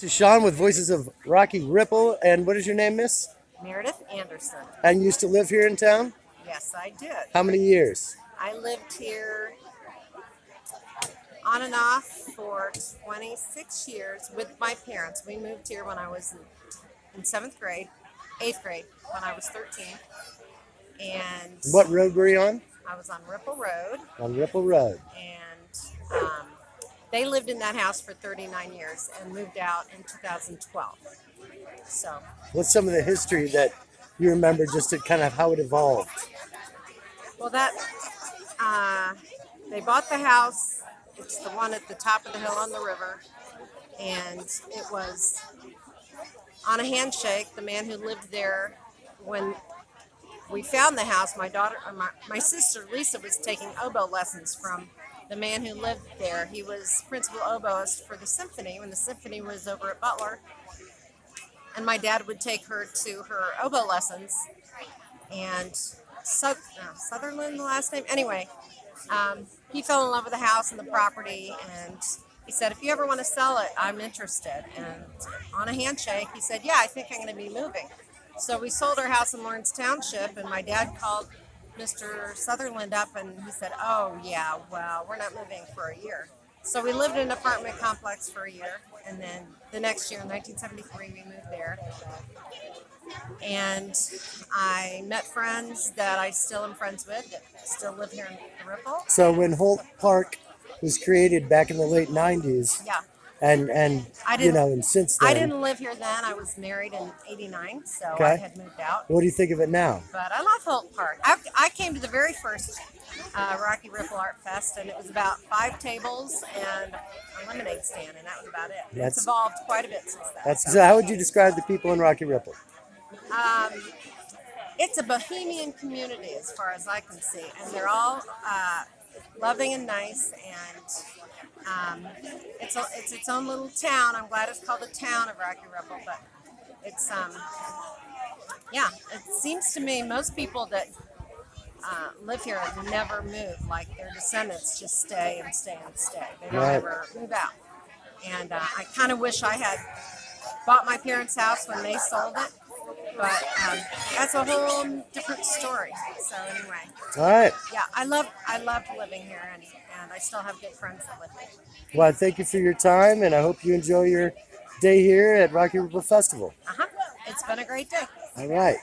This is Sean with Voices of Rocky Ripple. And what is your name, miss? Meredith Anderson. And you used to live here in town? Yes, I did. How many years? I lived here on and off for 26 years with my parents. We moved here when I was in seventh grade, eighth grade, when I was 13. And What road were you on? I was on Ripple Road. On Ripple Road. And they lived in that house for 39 years and moved out in 2012. So, What's some of the history that you remember, just to kind of how it evolved? well, they bought the house. It's the one at the top of the hill on the river. And it was on a handshake. The man who lived there, when we found the house, my sister Lisa was taking oboe lessons from the man who lived there. He was principal oboist for the symphony when the symphony was over at Butler. And my dad would take her to her oboe lessons. And Sutherland, the last name? Anyway, he fell in love with the house and the property. And he said, if you ever want to sell it, I'm interested. And on a handshake, he said, yeah, I think I'm going to be moving. So we sold our house in Lawrence Township, and my dad called Mr. Sutherland up, and he said, oh, yeah, well, we're not moving for a year. So we lived in an apartment complex for a year, and then the next year, in 1973, we moved there. And I met friends that I still am friends with, that still live here in Ripple. So when Holt Park was created back in the late 90s, Yeah. and and since then, I didn't live here then. I was married in 89, so Okay. I had moved out. what do you think of it now? But I love Holt Park. I came to the very first Rocky Ripple Art Fest, and it was about 5 tables and a lemonade stand, and that was about it. That's- It's evolved quite a bit since then. So how would you describe the people in Rocky Ripple? It's a bohemian community as far as I can see, and they're all loving and nice, and it's its own little town. I'm glad it's called the town of Rocky Ripple, but it's it seems to me most people that live here never move. Like their descendants just stay and stay and stay. They don't Right. ever move out. And I kind of wish I had bought my parents' house when they sold it, but that's a whole different story. So anyway, All right. yeah, I loved living here, and I still have good friends that live here. Well, thank you for your time, and I hope you enjoy your day here at Rocky Ripple Festival. It's been a great day. All right.